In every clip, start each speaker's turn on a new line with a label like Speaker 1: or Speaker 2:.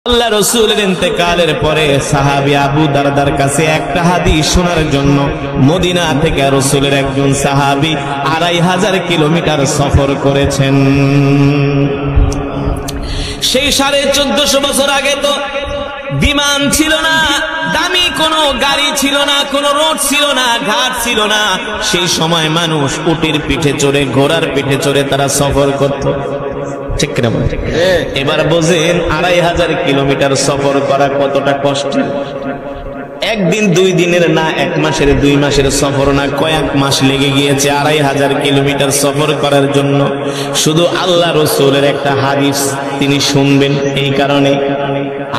Speaker 1: আল্লাহ রাসূলের ইন্তেকালের পরে সাহাবী আবু দারদার কাছে একটা হাদিস শোনার জন্য মদিনা থেকে রাসূলের একজন সাহাবী ২৫০০ কিলোমিটার সফর করেছেন। সেই ১৪৫০ বছর আগে তো বিমান ছিল না, দামি কোনো গাড়ি ছিল না, কোনো রোড ছিল না, ঘাট ছিল না। সেই সময় মানুষ উটের পিঠে চড়ে, ঘোড়ার পিঠে চড়ে তারা সফর করত। ঠিক কিনা? এবার বোঝেন ২৫০০ কিলোমিটার সফর করা কতটা কষ্টের। একদিন দুই দিনের না, এক মাসের দুই মাসের সফর না, কয়েক মাস লেগে গিয়েছে ২৫০০ কিলোমিটার সফর করার জন্য। শুধু আল্লাহ রাসূলের একটা হাদিস তিনি শুনবেন এই কারণে।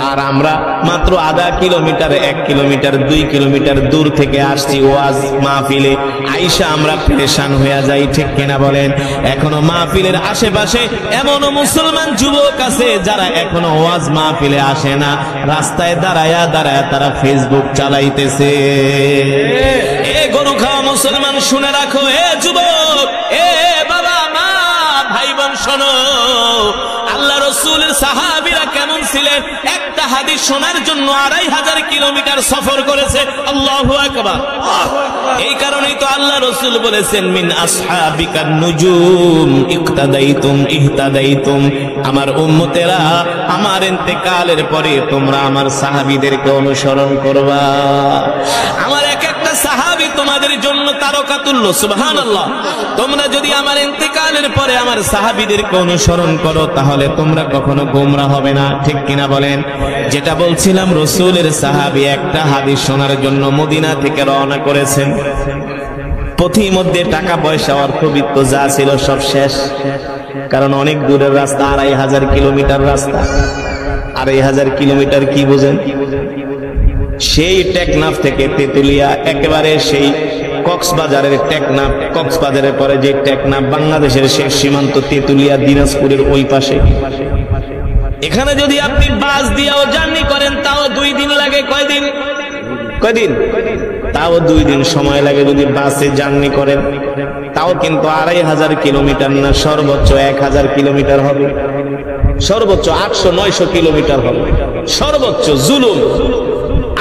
Speaker 1: আর আমরা মাত্র আধা কিলোমিটার, ১ কিলোমিটার, ২ কিলোমিটার দূর থেকে আসছি ওয়াজ মাহফিলে, আইসা আমরা পেরেশান হয়ে যাই। ঠিক কিনা বলেন? এখনো মাহফিলের আশেপাশে এমন মুসলমান যুবক আছে যারা এখনো ওয়াজ মাহফিলে আসে না, রাস্তায় দাঁড়ায়া দাঁড়ায়া তারা ফেসবুক চালাইতেছে। এ গরু খাওয়া মুসলমান শুনে রাখো, এ যুবক, এ বাবা মা ভাই বোন শোনো, আল্লাহ রাসূলের সাহাবীরা কেমন ছিলেন? একটা হাদিস শোনার জন্য ২৫০০ কিলোমিটার সফর করেছে। আল্লাহু আকবার। এই কারণেই তো আল্লাহ রাসূল বলেছেন, মিন আসহাবিকান নুজুম ইক্তাদাইতুম ইহতাদাইতুম। আমার উম্মতেরা, আমার ইন্তেকালের পরে তোমরা আমার সাহাবীদেরকে অনুসরণ করবা। আমার এক একটা সাহাবী তোমাদের জন্য তারকা তুল্য। সুবহানাল্লাহ। তোমরা যদি আমার ইন্তেকালের পরে আমার সাহাবীদেরকে অনুসরণ করো তাহলে তোমরা কখনো গোমরা হবে না। ঠিক কিনা বলেন? যেটা বলছিলাম, রাসূলের সাহাবী একটা হাদিস শোনার জন্য মদিনা থেকে রওনা করেছেন। পথিমধ্যে টাকা পয়সা অর্থবিত্ত যা ছিল সব শেষ, কারণ অনেক দূরের রাস্তা, ২৫০০ কিলোমিটার রাস্তা। ২৫০০ কিলোমিটার কি বোঝেন? সেই টেকনাফ থেকে তেতুলিয়া, একেবারে সেই কক্সবাজারের টেকনাফ, কক্সবাজারের পরে যে টেকনাফ, বাংলাদেশের শেষ সীমান্ত তেতুলিয়া, দিনাজপুরের ওই পাশে। এখানে যদি আপনি বাস দিয়েও জার্নি করেন তাও ২ দিন লাগে। কয়দিন? তাও ২ দিন সময় লাগে যদি বাসে জার্নি করেন। তাও কিন্তু ২৫০০ কিলোমিটার না, সর্বোচ্চ ১০০০ কিলোমিটার হবে, সর্বোচ্চ ৮০০-৯০০ কিলোমিটার হবে, সর্বোচ্চ। জুলুম।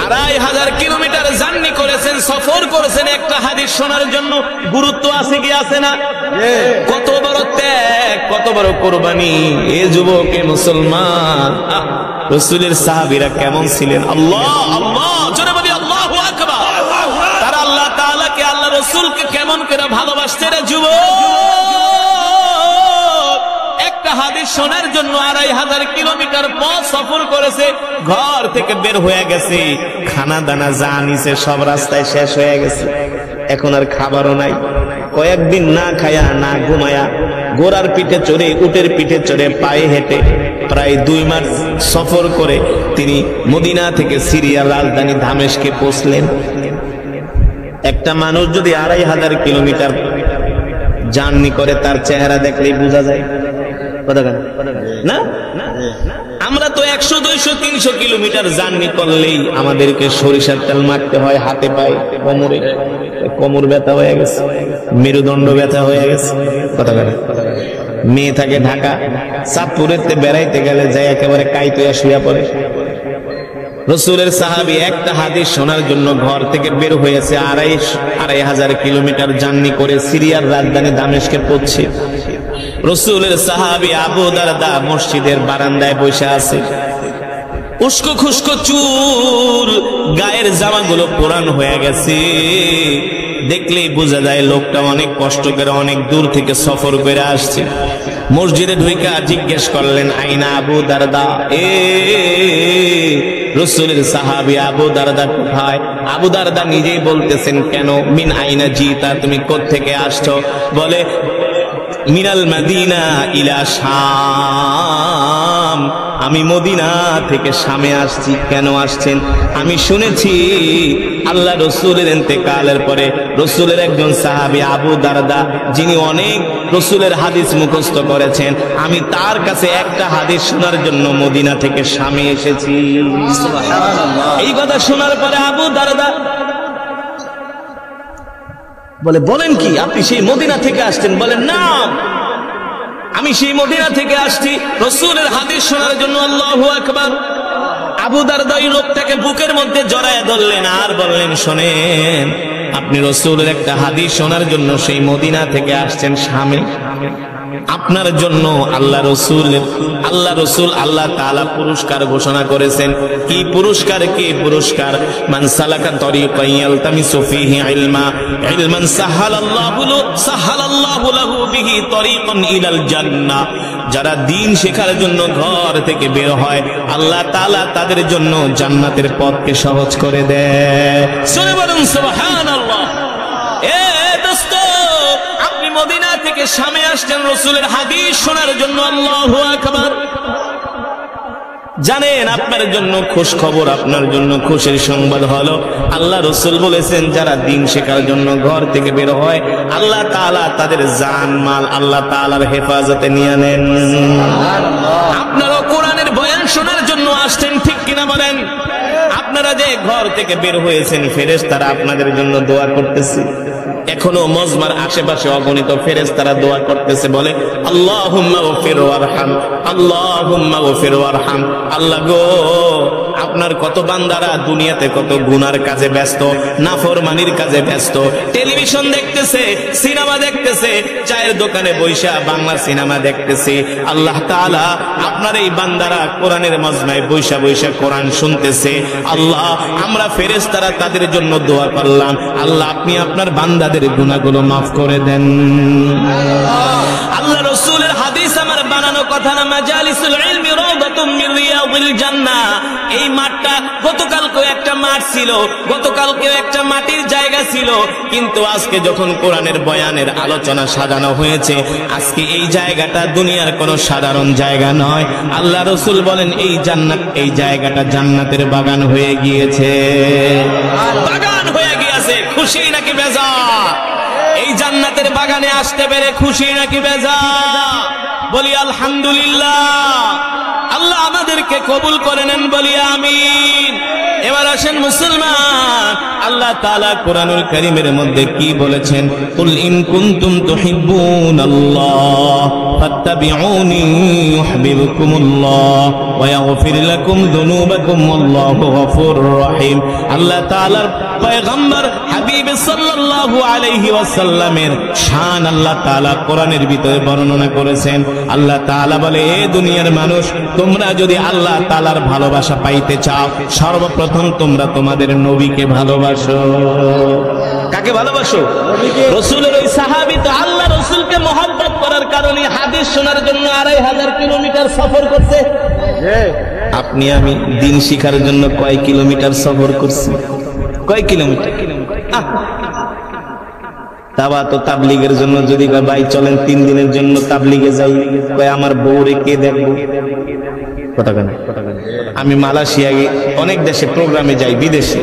Speaker 1: ২৫০০ কিলোমিটার জার্নি করেছেন, সফর করেছেন একটা হাদিস শোনার জন্য। গুরুত্ব আছে কি আছে না? কত বড় ত্যাগ, কত বড় কোরবানি। এ যুবক, এ মুসলমান, রাসূলের সাহাবীরা কেমন ছিলেন? আল্লাহ আল্লাহ জোরে বলি আল্লাহু আকবার। তারা আল্লাহ তাআলাকে, আল্লাহ রাসূলকে কেমন করে ভালোবাসতে রে যুবক। একটা হাদিস শোনার জন্য ২৫০০ কিলোমিটার পথ সফর করেছে, ঘর থেকে বের হয়ে গেছে, খানা দানা যা নিছে সব রাস্তায় শেষ হয়ে গেছে, এখন আর খাবারও নাই। কয়েকদিন না খায়া না ঘুমায়া, ঘোড়ার পিঠে চড়ে, উটের পিঠে চড়ে, পায়ে হেঁটে প্রায় ২ মাস সফর করে তিনি মদিনা থেকে সিরিয়ার রাজধানী দামেস্কে পৌঁছলেন। একটা মানুষ যদি ২৫০০ কিলোমিটার জার্নি করে, তার চেহারা দেখলেই বোঝা যায়। না, আমরা তো ১০০, ২০০, ৩০০ কিলোমিটার জার্নি করলেই আমাদেরকে সরিষার তেল মারতে হয় হাতে পায়ে, কোমরে। কোমর ব্যথা হয়ে গেছে, মেরুদণ্ড ব্যথা হয়ে গেছে। কথা বলে মেয়ে থাকে ঢাকা, চাঁদপুরেতে বেড়াইতে গেলে যায় একেবারে কাইতে শুয়ে পড়ে। রাসূলের সাহাবী একটা হাদিস শোনার জন্য ঘর থেকে বের হয়েছে, ২৫০০ কিলোমিটার জার্নি করে সিরিয়ার রাজধানী দামেস্কে পৌঁছে। রাসূলের সাহাবী আবু দারদা মসজিদের বারান্দায় বসে আছে, উস্কো খুস্কো চুল, গায়ের জামাগুলো পুরান হয়ে গেছে। দেখলেই বোঝা যায় লোকটা অনেক কষ্ট করে, অনেক দূর থেকে সফর করে আসছে। মসজিদে ঢুইকা জিজ্ঞেস করলেন, আইনা আবু দারদা? রাসূলের সাহাবী আবু দারদা কোথায়? আবু দারদা নিজেই বলতেছেন, কেন? মিন আইনা জিতা, তুমি কোত্থেকে আসছো? বলে, মিনাল মদিনা ইলা শাম, আমি মদিনা থেকে শামে আসছি। কেন আসছেন? আমি শুনেছি আল্লাহ রাসূলের ইন্তেকালের পরে রাসূলের একজন সাহাবী আবু দারদা, যিনি অনেক রাসূলের হাদিস মুখস্থ করেছেন, আমি তার কাছে একটা হাদিস শোনার জন্য মদিনা থেকে শামে এসেছি। সুবহানাল্লাহ। এই কথা শোনার পরে আবু দারদা বলে, বলেন কি, আপনি সেই মদিনা থেকে আসছেন? বলেন, না, আমি সেই মদিনা থেকে আসছি রাসূলের হাদিস শোনার জন্য। আল্লাহু আকবার। আবু দারদা ওই লোকটাকে বুকের মধ্যে জড়ায় ধরলেন আর বললেন, শোনেন, আপনি রাসূলের একটা হাদিস শোনার জন্য সেই মদিনা থেকে আসছেন শামে। আপনার জন্য আল্লাহ রসুল আল্লাহ তাআলা পুরস্কার ঘোষণা করেছেন। কি পুরস্কার? কি পুরস্কার? মান সালাকা তরিকান ইয়ালতামিসু ফীহি ইলমান সাহালাল্লাহু লাহু বিহি তরিকান ইলাল জান্নাহ। যারা দ্বীন শেখার জন্য ঘর থেকে বের হয়, আল্লাহ তাআলা তাদের জন্য জান্নাতের পথকে সহজ করে দেয়। সুবহানাল্লাহ। এ দোস্ত, আপনি মদিনা থেকে শামে আসছেন রাসূলের হাদিস শোনার জন্য। আল্লাহু আকবার। জানেন, আপনার জন্য খুশ খবর, আপনার জন্য খুশির সংবাদ হলো, আল্লাহ রাসূল বলেছেন যারা দ্বীন শেখার জন্য ঘর থেকে বের হয়, আল্লাহ তাআলা তাদের জান মাল আল্লাহ তাআলার হেফাজতে নিয়ে নেন। আপনারা কোরআনের বয়ান শোনার জন্য আসছেন, ঠিক কিনা বলেন? আপনারা যে ঘর থেকে বের হয়েছেন, ফেরেশতারা আপনাদের জন্য দোয়া করতেছে। এখনো মজমার আশেপাশে অগণিত ফেরেশতারা দোয়া করতেছে, বলে আল্লাহুম্মা গফির ওয়ারহাম, আল্লাহুম্মা গফির ওয়ারহাম। আল্লাহ গো, আপনার কত বান্দারা দুনিয়াতে কত গুনার কাজে ব্যস্ত, নাফরমানির কাজে ব্যস্ত, টেলিভিশন দেখতেছে, সিনেমা দেখতেছে, চায়ের দোকানে বৈশা বাংলা সিনেমা দেখতেছে। আল্লাহ তাআলা আপনার এই বান্দারা কোরআনের মজমায় বৈশা বৈশা কোরআন শুনতেছে। আল্লাহ, আমরা ফেরেশতারা তাদের জন্য দোয়া করলাম, আল্লাহ আপনি আপনার বান্দাদের গুনাহগুলো মাফ করে দেন। আল্লাহ রাসূলের হাদিস আমার বানানো কথা না। মাজালিসুল ইলমি রাওদাতুম মিন রিয়াদিল জান্নাহ। এই মাঠটা গতকালকে একটা মাঠ ছিল, গতকালকে একটা মাটির জায়গা ছিল, কিন্তু আজকে যখন কোরআনের বয়ানের আলোচনা সাজানো হয়েছে, আজকে এই জায়গাটা দুনিয়ার কোনো সাধারণ জায়গা নয়। আল্লাহ রাসূল বলেন এই জান্নাত, এই জায়গাটা জান্নাতের বাগান হয়ে গিয়েছে। বাগান হয়ে গিয়েছে। খুশি নাকি বেজার? এই জান্নাতের বাগানে আসতে পেরে খুশি নাকি বেজার? বলি আলহামদুলিল্লাহ। আল্লাহ আমাদেরকে কবুল করে নেন, বলি আমিন। এবার আসেন মুসলমান, আল্লাহ তাআলা কোরআনুল কারীমের মধ্যে কি বলেছেন? কুল ইন কুনতুম তুহিব্বুনাল্লাহ ফাত্তাবিউনি ইউহিব্বুকুমুল্লাহ ওয়া ইয়াগফির লাকুম যুনুবাকুম ওয়াল্লাহু গফুরুর রহিম। আল্লাহ তাআলার পয়গম্বর হাবিব সাল্লাল্লাহু আলাইহি ওয়াসাল্লামের শান আল্লাহ তাআলা কোরআনের ভিতরে বর্ণনা করেছেন। আল্লাহ তাআলা বলে, এ দুনিয়ার মানুষ, তোমরা যদি আল্লাহ তাআলার ভালোবাসা পাইতে চাও, সর্বপ্রথম তোমরা তোমাদের নবীকে ভালোবাসো। কাকে ভালোবাসো? রাসূলের ওই সাহাবী তো আল্লাহ রাসূলকে মহব্বত করার কারণে হাদিস শোনার জন্য 2500 কিলোমিটার সফর করছে। আপনি আমি দ্বীন শিখার জন্য কয় কিলোমিটার সফর করছি? কয় কিলোমিটার? তাবা তো তাবলীগের জন্য যদি ভাই চলেন 3 দিনের জন্য তাবলীগে যাই, কয় আমার বউরে কে দেখবো? আমি মালয়েশিয়া অনেক দেশে প্রোগ্রামে যাই, বিদেশে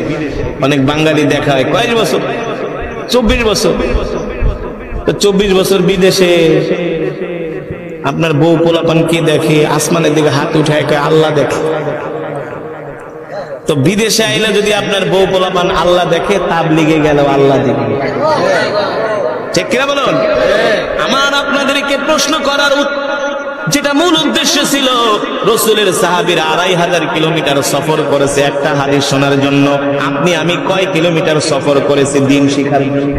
Speaker 1: অনেক বাঙালি দেখা হয়। কয় বছর? 24 বছর। তো 24 বছর বিদেশে আপনার বউ পোলাপান কি দেখে? আসমানের দিকে হাত উঠায় কয় আল্লাহ দেখে। তো বিদেশে আইলে যদি আপনার বউ পোলাপান আল্লাহ দেখে, তাবলীগে গেল আল্লাহ দেখে। ঠিক কিনা বলুন? আমার আপনাদেরকে প্রশ্ন করার যেটা মূল উদ্দেশ্য ছিল, রাসূলের সাহাবীরা 2500 কিলোমিটার সফর করেছে একটা হাদিস শোনার জন্য। আপনি আমি কয় কিলোমিটার সফর করেছি দ্বীন শিখার জন্য?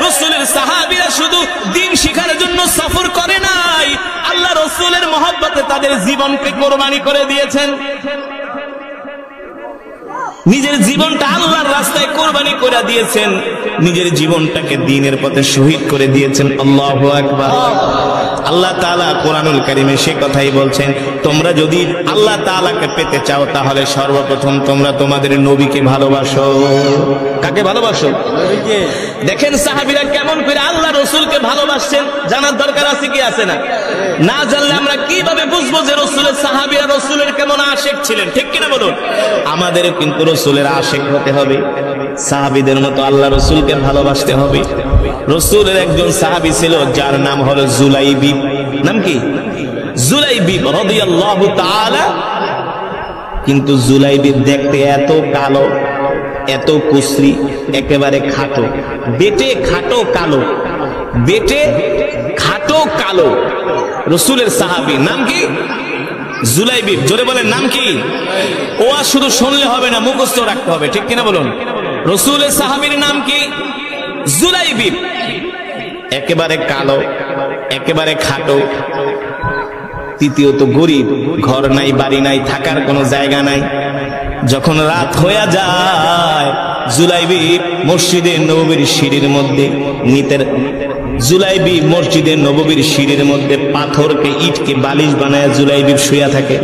Speaker 1: রাসূলের সাহাবীরা শুধু দ্বীন শিখার জন্য সফর করে নাই, আল্লাহ রাসূলের মহব্বতে তাদের জীবনকে কোরবানি করে দিয়েছেন। নিজের জীবনটা আল্লাহর রাস্তায় কোরবানি করে দিয়েছেন, নিজের জীবনটাকে দ্বীনের পথে শহীদ করে দিয়েছেন। আল্লাহু আকবার। আল্লাহ তাআলা কোরআনুল কারীমে সে কথাই বলছেন, তোমরা যদি আল্লাহ তাআলাকে পেতে চাও, তাহলে সর্বপ্রথম তোমরা তোমাদের নবীকে ভালোবাসো। কাকে ভালোবাসো? নবীকে। দেখেন সাহাবীরা কেমন করে আল্লাহ রাসূলকে ভালোবাসছেন, জানার দরকার আছে কি আছে না? না জানলে আমরা কিভাবে বুঝবো যে রাসূলের সাহাবীরা রাসূলের কেমন আশিক ছিলেন? ঠিক কিনা বলুন? আমাদের কিন্তু রাসূলের আশিক হতে হবে, সাহাবীদের মতো আল্লাহ রাসূলকে ভালোবাসতে হবে। রাসূলের একজন সাহাবী ছিল যার নাম হলো জুলাইবিব। নাম কি? জুলাইবিব রাদিয়াল্লাহু তাআলা। কিন্তু জুলাইবিব দেখতে এত কালো, এত কুশ্রী, একেবারে খাটো, বেটে খাটো কালো, বেটে খাটো কালো। রসুলের সাহাবী, নাম কি? জুলাইবিব। জোরে বলেন, নাম কি? ও আর শুধু শুনলে হবে না, মুখস্থ রাখতে হবে, ঠিক কিনা বলুন? রসুলের সাহাবীর নাম কি? জুলাইবিব। একেবারে কালো, একেবারে খাটো, তৃতীয়ত গরিব, ঘর নাই, বাড়ি নাই, থাকার কোনো জায়গা নাই। যখন রাত হয়ে যায়, জুলাইবিব মসজিদে নববীর সিঁড়ির মধ্যে জুলাইবিব মসজিদে নববীর সিঁড়ির মধ্যে পাথরকে, ইটকে বালিশ বানায় জুলাইবিব শুয়ে থাকে।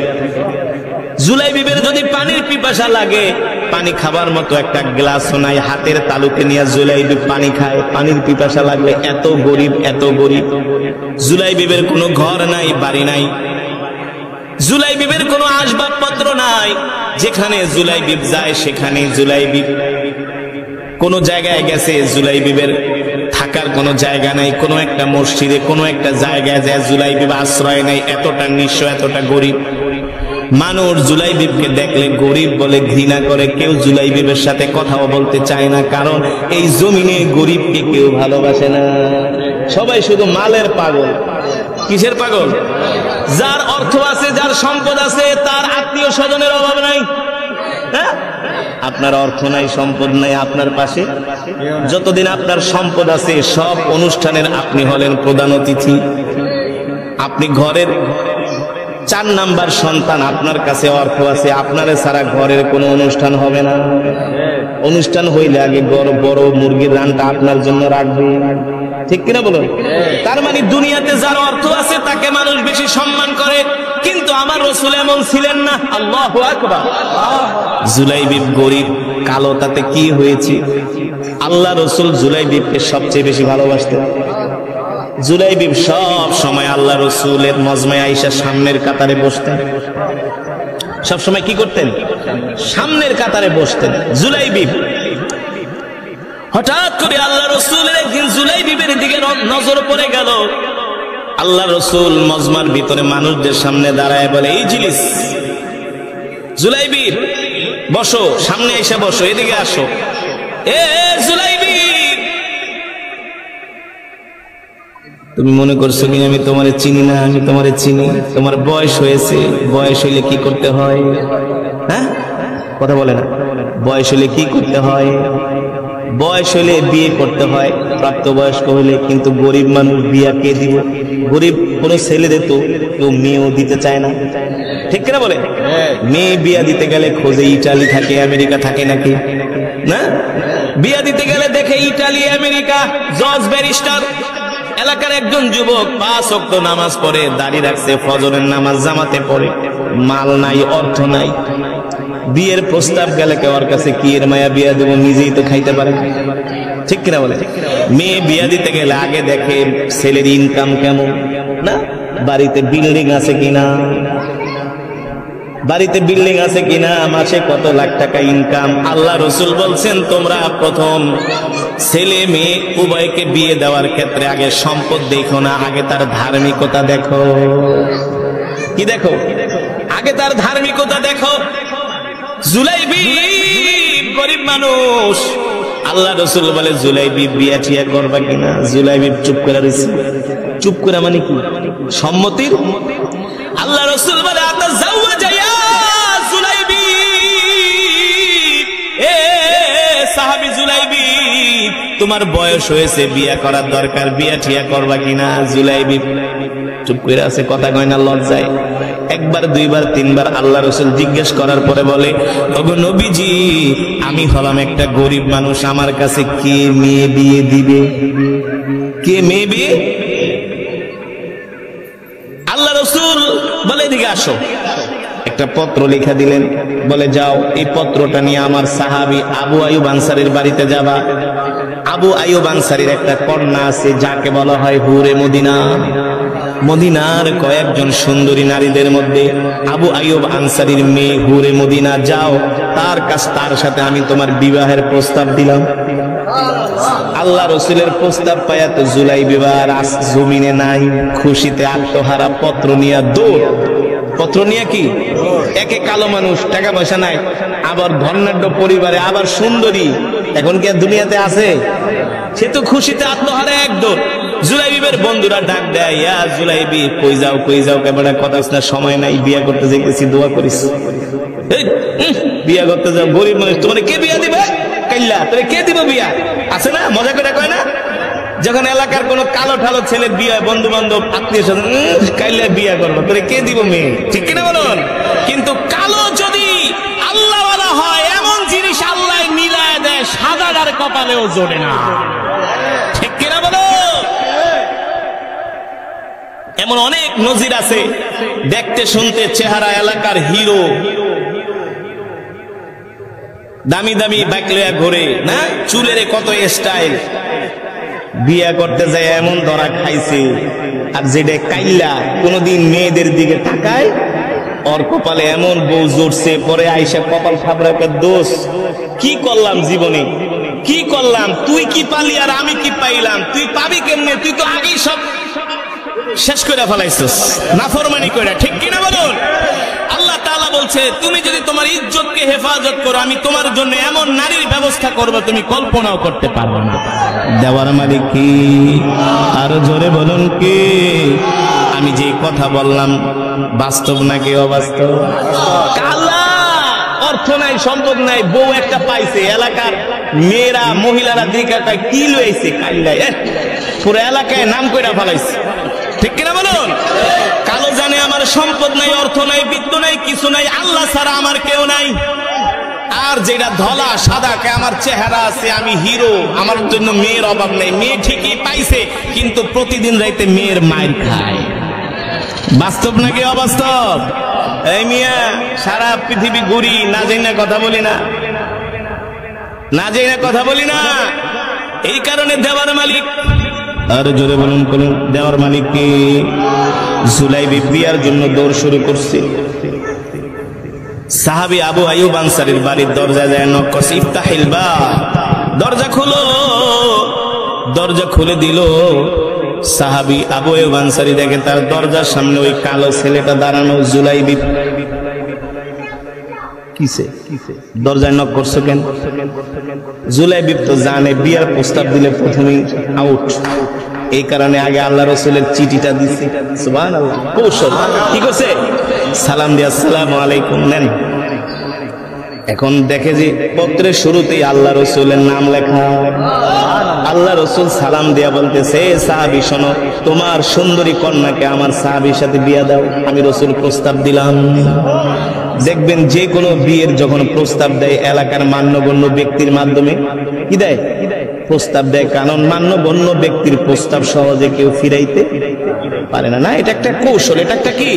Speaker 1: জুলাইবিবের যদি পানির পিপাসা লাগে, পানি খাবার মতো একটা গ্লাসও নাই, হাতের তালুকে নিয়ে জুলাইবিব পানি খায়। পানির পিপাসা লাগবে, এত গরিব, এত গরিব। জুলাইবিবের কোনো ঘর নাই, বাড়ি নাই, জুলাইবিবের কোনো আসবাবপত্র নাই। যেখানে জুলাইবিব যায় সেখানে জুলাইবিব, কোন জায়গায় গেছে জুলাইবিবের থাকার কোনো জায়গা নাই, কোনো একটা মসজিদে কোনো একটা জায়গায় যায় জুলাইবিব আশ্রয় নেই। এতটা নিঃস্ব, এতটা গরিব। মানুষ জুলাইবিবকে দেখলে গরিব বলে ঘৃণা করে, কেউ জুলাইবিবের সাথে কথাও বলতে চায় না, কারণ এই জমিনে গরিবকে কেউ ভালোবাসে না। সবাই শুধু মালের পাগল। কিসের পাগল? যার অর্থ আছে, যার সম্পদ আছে, তার আত্মীয় স্বজনের অভাব নাই। হ্যাঁ, আপনার অর্থ নাই, সম্পদ নাই, আপনার পাশে যতদিন আপনার সম্পদ আছে সব অনুষ্ঠানের আপনি হলেন প্রধান অতিথি। আপনি ঘরের 4 নাম্বার সন্তান, আপনার কাছে অর্থ আছে, আপনারে ছাড়া ঘরের কোনো অনুষ্ঠান হবে না। অনুষ্ঠান হইলে আগে বড় মুরগির রানটা আপনার জন্য রাখবে, ঠিক কিনা বলুন? তার মানে দুনিয়াতে যার অর্থ আছে তাকে মানুষ বেশি সম্মান করে, কিন্তু আমার রাসূল এমন ছিলেন না। আল্লাহু আকবার। জুলাইবিব গরিব, কালো, তাতে কি হয়েছে? আল্লাহ রাসূল জুলাইবিবকে সবচেয়ে বেশি ভালোবাসতেন। জুলাইবিব সব সময় আল্লাহ রাসূলের মজমায় আয়েশা সামনের কাতারে বসতেন। সব সময় কি করতেন? সামনের কাতারে বসতেন জুলাইবিব। হঠাৎ করে আল্লাহ রাসূলের একদিন জুলাইবিবের দিকে নজর পড়ে গেল। আল্লাহ রাসূল মজমার ভিতরে মানুষদের সামনে দাঁড়ায় বলে, এই জিলিস, জুলাইবিব বসো, সামনে এসে বসো, এদিকে আসো। এ জুলাইবিব, তুমি মনে করছো কি আমি তোমারে চিনি না? আমি তোমারে চিনি। তোমার বয়স হয়েছে, বয়স হইলে কি করতে হয়? হ্যাঁ, কথা বলে না। বয়স হইলে কি করতে হয়? বয়স হইলে বিয়ে করতে হয়, প্রাপ্তবয়স্ক হইলে। কিন্তু গরিব মানুষ বিয়া কে দিব? গরিব কোনো ছেলে দিত, কেউ মেয়েও দিতে চায় না, ঠিক কিনা বলে? মেয়ে বিয়া দিতে গেলে খোঁজে ইটালি থাকে, আমেরিকা থাকে নাকি না? বিয়া দিতে গেলে দেখে ইটালি, আমেরিকা, জজ, ব্যারিস্টার। এলাকার একজন যুবক 5 ওয়াক্ত নামাজ পড়ে, দাড়ি রাখছে, ফজরের নামাজ জামাতে পড়ে, মাল নাই, অর্থ নাই। বিয়ের প্রস্তাব গেলে কেউর কাছে কি এর মায়া বিয়া দেবো, নিজেই তো খাইতে পারে, ঠিক কিনা বলে? মেয়ে বিয়া দিতে গেলে আগে দেখে ছেলের ইনকাম কেমন, না বাড়িতে বিল্ডিং আছে কিনা, বাড়িতে বিল্ডিং আছে কিনা, মাসে কত লাখ টাকা ইনকাম। আল্লাহ রাসূল বলছেন, তোমরা প্রথম ছেলে মেয়ে উভয়কে বিয়ে দেওয়ার ক্ষেত্রে আগে সম্পদ দেখো না, আগে তার ধার্মিকতা দেখো। কি দেখো? আগে তার ধার্মিকতা দেখো। জুলাইবিব গরিব মানুষ। আল্লাহ রাসূল বলে, জুলাইবিব বিয়া টিয়া করবা কিনা? জুলাইবিব চুপ করে রইছে। চুপ করে মানে কি? সম্মতির। আল্লাহ রাসূল বলে, আতাজাওয়াজা ইয়া জুলাইবিব, এ সাহাবী জুলাইবিব, তোমার বয়স হয়েছে, বিয়া করার দরকার, বিয়া টিয়া করবা কিনা? জুলাইবিব চুপ করে আছে, কথা কয় না, লজ্জায়। একবার, দুইবার, তিনবার আল্লাহ রাসূল জিজ্ঞেস করার পরে বলে, ওগো নবীজি, আমি হলাম একটা গরিব মানুষ, আমার কাছে কে মেয়ে বিয়ে দিবে? কে মেয়ে বিয়ে? আল্লাহ রাসূল বলে, এদিকে আসো। একটা পত্র লিখে দিলেন, বলে যাও, এই পত্রটা নিয়ে আমার সাহাবী আবু আইয়ুব আনসারীর বাড়িতে যাবা। আবু আইয়ুব আনসারীর একটা কন্যা আছে, যাকে বলা হয় হুরে মদিনা। মদিনার কয়েকজন সুন্দরী নারীদের মধ্যে আবু আইয়ুব আনসারীর মেয়ে হুরে মদিনা, যাও তার সাথে আমি তোমার বিবাহের প্রস্তাব দিলাম। আল্লাহ রাসূলের প্রস্তাব পায়া তো জুলাইবিব আর জমিনে নাই, খুশিতে আত্মহারা, পত্র নিয়ে দৌড়। পত্র নিয়ে কি? একে কালো মানুষ, টাকা পয়সা নাই, আবার ধর্নাঢ্য পরিবারে, আবার সুন্দরী, এখন কি আর দুনিয়াতে আছে? সে তো খুশিতে আত্মহারা এক দৌড়। জুলাইবিবের বন্ধুরা ডাক দেয়, ইয়া জুলাইবি কই যাও কেমন কথা না, সময় নাই, বিয়া করতে যাইতেছি, দোয়া করিস। বিয়া করতে যাও, গরিব মানুষ, তোমার কে বিয়া দিবে? কাইল্লা তোরে কে দিব বিয়া? আছে না, মজা করে কয় না, যখন এলাকার কোন কালো ঠালো ছেলে বিয়ে, বন্ধু বান্ধব আত্মীয় স্বজন, কাইল্লা বিয়া করবো, তোরে কে দিব মেয়ে? ঠিক কিনা বলুন? কিন্তু কালো যদি আল্লাহওয়ালা হয়, এমন জিনিস আল্লাহ মিলায় দেয়, সাদার কপালেও জোরে না। ঠিক কিনা বলো? এমন অনেক নজির আছে, দেখতে শুনতে চেহারা এলাকার হিরো, দামি দামি বাইক লইয়া ঘোরে না, চুলের কত স্টাইল, বিয়া করতে যায় এমন ধরা খাইছে। আর যেটা কাইল্লা কোনদিন মেয়েদের দিকে তাকায়, ওর কপালে এমন বউ জড়ছে, পরে আইসা কপাল খাবরাকে দোষ, কি করলাম জীবনে, কি করলাম, তুই কি পালি আর আমি কি পাইলাম, তুই পাবি কেমনে, তুই তো আগেই সব শেষ করে ফেলাইছিস নাফরমানি করে। ঠিক কিনা বলুন? আল্লাহ তাআলা বলছে, তুমি যদি তোমার ইজ্জতকে হেফাজত করো, আমি তোমার জন্য এমন নারীর ব্যবস্থা করব তুমি কল্পনাও করতে পারবে না। দেওয়ার মালিক কি? আরো জোরে বলুন কি? আমি যে কথা বললাম বাস্তব নাকি অবাস্তব? কালা অর্থ নাই, সম্পদ নাই, বউ একটা পাইছে, এলাকার মেয়েরা মহিলারা দিকে কি লইছে, কাইল্লাই পুরো এলাকায় নাম কইরা ফেলাইছে। ঠিক কিনা বলুন? কালো জানে আমার সম্পদ নাই, অর্থ নাই, বিত্ত নাই, কিছু নাই, আল্লাহ ছাড়া আমার কেউ নাই। আর যেটা ধলা সাদা কে আমার চেহারা আছে, আমি হিরো, আমার জন্য মেয়ের অভাব নেই, মেয়ে ঠিকই পাইছে, কিন্তু প্রতিদিন রাইতে মেয়ের মায়ের খায়। বাস্তব নাকি অবাস্তব? এই মিয়া, সারা পৃথিবী ঘুরি, না যাই না কথা বলি না, না যাই না কথা বলি না, এই কারণে দেওয়ার মালিক। আর জোরে বলুন কোন দেওয়ার মালিক কি? জুলাইবি বিয়ার জন্য দৌড় শুরু করছে। সাহাবী আবু আইয়ুব আনসারীর বাড়ির দরজা যায় নক করছে, ইফতাহিল বাব, দরজা খুলো। দরজা খুলে দিল। সাহাবী আবু আইয়ুব আনসারী দেখে তার দরজার সামনে ওই কালো ছেলেটা দাঁড়ানো। জুলাইবি কিসে দরজায় নক করছো কেন? জুলাইবি তো জানে বিয়ার প্রস্তাব দিলে প্রথমেই আউট, এই কারণে আগে আল্লাহ রসুলের চিঠিটা দিছে। সুবহানাল্লাহ, কৌশল কি করছে? সালাম দিয়ে আসসালামু আলাইকুম নেন। এখন দেখে যে পত্রের শুরুতেই আল্লাহ রসুলের নাম লেখা। আল্লাহ রসুল সালাম দিয়া বলতেছে, সাহাবী শোনো, তোমার সুন্দরী কন্যাকে আমার সাহাবীর সাথে বিয়া দাও, আমি রসুল প্রস্তাব দিলাম। দেখবেন যে কোনো বিয়ের যখন প্রস্তাব দেয় এলাকার মান্যগণ্য ব্যক্তির মাধ্যমে কি দেয়? প্রস্তাব দেয়, কারণ মান্যগণ্য ব্যক্তির প্রস্তাব সহজে কেউ ফিরাইতে পারে না। না, এটা একটা কৌশল, এটা একটা কি?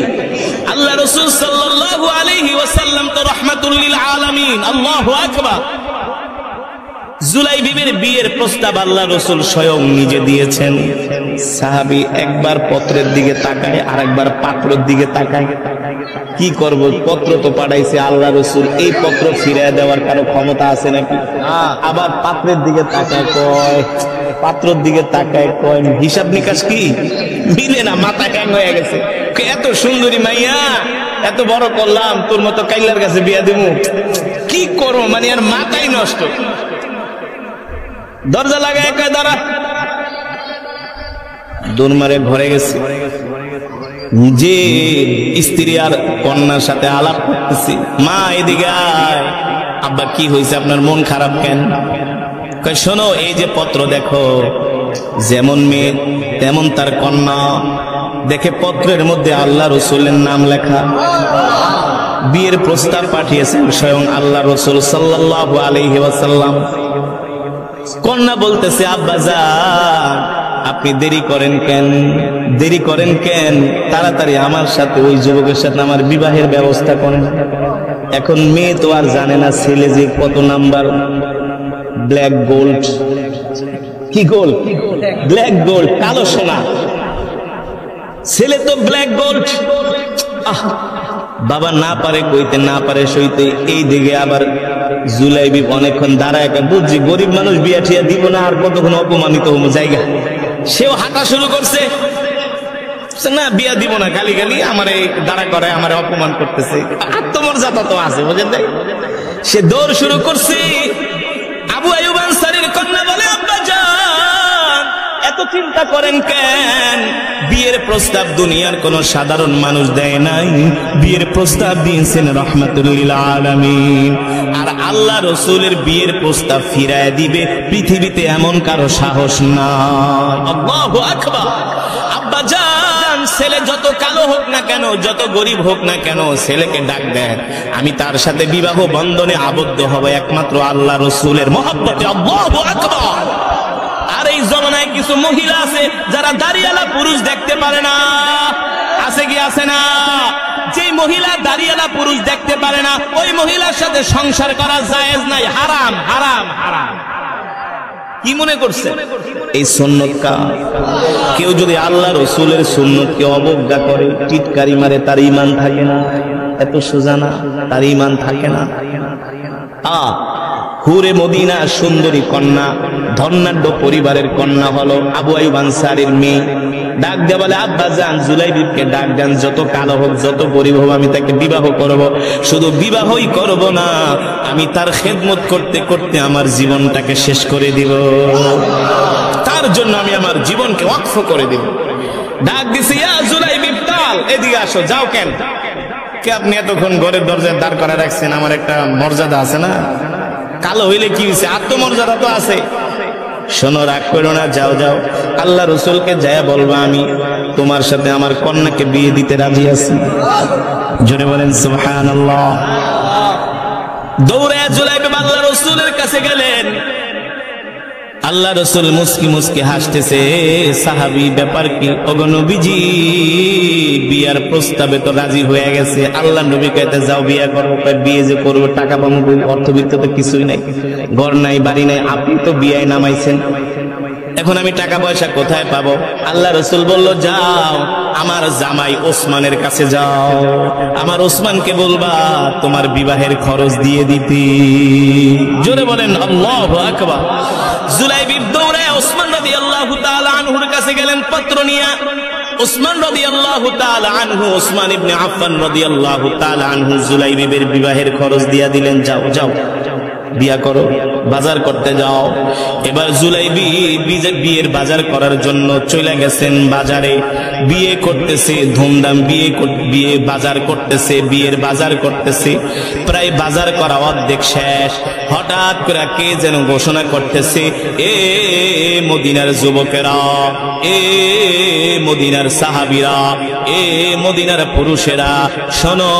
Speaker 1: আল্লাহ রাসূল সাল্লাল্লাহু আলাইহি ওয়াসাল্লাম তো রাহমাতুল লিল আলামিন। আল্লাহু আকবার। জুলাইবিবের বিয়ের প্রস্তাব আল্লাহ রাসূল স্বয়ং নিজে দিয়েছেন। সাহাবী একবার পত্রের দিকে তাকায়, আর একবার পাত্রের দিকে তাকায়। কি করব, পত্র তো পাঠাইছে আল্লাহ রাসূল, এই পত্র ফিরিয়ে দেওয়ার কারো ক্ষমতা আছে নাকি? আবার পাত্রের দিকে তাকায় কয়, পাত্রের দিকে তাকায় কয়, হিসাব নিকাশ কি মিলে না, মাথা হ্যাং হয়ে গেছে। এত সুন্দরী মাইয়া, এত বড় করলাম, তোর মতো কাইলার কাছে বিয়া দেবো, কি করবো, মানে আর মাথাই নষ্ট। দরজা লাগায় কয় দাঁড়া, দৌড় মারে ঘরে গেছে। যে স্ত্রী আর কন্যার সাথে আলাপ করতেছি, মা এদিকে আয়। আব্বা কি হয়েছে, আপনার মন খারাপ কেন? কয় শোনো, এই যে পত্র দেখো, যেমন মেয়ে তেমন তার কন্যা। দেখে পত্রের মধ্যে আল্লাহ রসুলের নাম লেখা। বিয়ের প্রস্তাব পাঠিয়েছেন স্বয়ং আল্লাহ রসুল সাল্লাল্লাহু আলাইহি ওয়াসাল্লাম। কন্যা বলতেছে, আব্বা যান, আপনি দেরি করেন কেন? দেরি করেন কেন? তাড়াতাড়ি আমার সাথে ওই যুবকের সাথে আমার বিবাহের ব্যবস্থা করেন। এখন মেয়ে তো আর জানে না ছেলে যে কত নাম্বার ব্ল্যাক গোল্ড। কি গোল্ড? ব্ল্যাক গোল্ড, কালো সোনা। ছেলে তো ব্ল্যাক গোল্ড। বাবা না পারে কইতে, না পারে সইতে। এই দিকে আবার জুলাইবি অনেকক্ষণ দাঁড়ায়, বুঝছি গরিব মানুষ বিয়া ঠিয়া দিব না, আর কতক্ষণ অপমানিত হবো জায়গা। সেও হাঁটা শুরু করছে, না বিয়া দিব না, গালি গালি আমার দাঁড়া করে, আমার অপমান করতেছে, আত্মমর্যাদা তো আছে, বুঝেন? সে দৌড় শুরু করছে। আবু আইয়ুব আনসারীর কন্যা বলে, আব্বা জান, এত চিন্তা করেন কেন? বিয়ের প্রস্তাব দুনিয়ার কোন সাধারণ মানুষ দেয় নাই, বিয়ের প্রস্তাব দিয়েছেন রাহমাতুল লিল আলামিন। আর আল্লাহ রাসূলের বিয়ের প্রস্তাব ফিরায় দিবে পৃথিবীতে এমন কারো সাহস নাই। আল্লাহু আকবার। আব্বা জান, ছেলে যত কালো হোক না কেন, যত গরিব হোক না কেন, ছেলেকে ডাক দেন, আমি তার সাথে বিবাহ বন্ধনে আবদ্ধ হব একমাত্র আল্লাহ রাসূলের মহব্বতে। আল্লাহু আকবার। আর এই জমানায় কিছু মহিলা আছে যারা দাড়িওয়ালা পুরুষ দেখতে পারে না, আছে কি আছে না? যে মহিলা দাড়িওয়ালা পুরুষ দেখতে পারে না, ওই মহিলার সাথে সংসার করা জায়েজ নাই, হারাম হারাম হারাম। কি মনে করছে এই সুন্নত কাজ? কেউ যদি আল্লাহ রাসূলের সুন্নতকে অবজ্ঞা করে, টিটকারি মারে, তার ঈমান থাকে না। এত সোজা না, তার ঈমান থাকে না। হুরে মদিনা সুন্দরী কন্যা, ধনাঢ্য পরিবারের কন্যা হলো আবু আইয়ুব আনসারীর মেয়ে। ডাক দিয়ে বলে, আব্বা জান, জুলাইবিবকে ডাক দেন, যত কালো হোক, যত গরিব হোক, আমি তাকে বিবাহ করব। শুধু বিবাহই করব না, আমি তার খেদমত করতে করতে আমার জীবনটাকে শেষ করে দিব। তার জন্য আমি আমার জীবনকে ওয়াকফ করে দিব। ডাক দিছে, ইয়া জুলাইবিব তাল, এদিকে আসো। যাও কেন? কে আপনি এতক্ষণ ঘরের দরজায় দাঁড় করে রাখছেন? আমার একটা মর্যাদা আছে না? কালো হইলে কি হয়েছে? আত্মমর্যাদা তো আছে। শোনো, রাগ করো না, যাও যাও, আল্লাহ রাসূলকে যায় বলবা আমি তোমার সাথে আমার কন্যাকে বিয়ে দিতে রাজি আছি। জোরে বলেন সুবহানাল্লাহ। দৌড়ে জুলাইবিব আল্লাহ রাসূলের কাছে গেলেন। আল্লাহ রাসূল মুস্কি মুস্কি হাসতেছে। সাহাবী, ব্যাপার কি? ওগো নবীজি, বিয়ার প্রস্তাবে তো রাজি হয়ে গেছে। আল্লাহ নবী কইতে, যাও বিয়ে করো। বিয়ে যে করবো, টাকা পাবো, অর্থবিত্ত তো কিছুই নাই, ঘর নাই, বাড়ি নাই, আপনি তো বিয়ায় নামাইছেন, এখন আমি টাকা পয়সা কোথায় পাবো? আল্লাহ রাসূল বলল, যাও আমার জামাই ওসমানের কাছে যাও, আমার ওসমানকে বলবা তোমার বিবাহের খরচ দিয়ে দিতে। জোরে বলেন আল্লাহু আকবার। জুলাইবিব দৌড়ে ওসমান রাদিয়াল্লাহু তাআলা আনহুর কাছে গেলেন পত্র নিয়ে। ওসমান রাদিয়াল্লাহু তাআলা আনহু, ওসমান ইবনে আফফান রাদিয়াল্লাহু তাআলা আনহু জুলাইবিবের বিবাহের খরচ দিয়া দিলেন। যাও যাও, বিয়া করো, বাজার করতে যাও। এবার জুলাইবি বিয়ের বাজার করার জন্য চলে গেছেন বাজারে। বিয়ে করতেছে, ধুমধাম বিয়ে বাজার করতেছে, বিয়ের বাজার করতেছে। প্রায় বাজার করা অর্ধেক শেষ। হঠাৎ করে কে যেন ঘোষণা করতেছে, এ মদিনার যুবকেরা, এ মদিনার সাহাবীরা, এ মদিনার পুরুষেরা, শোনো,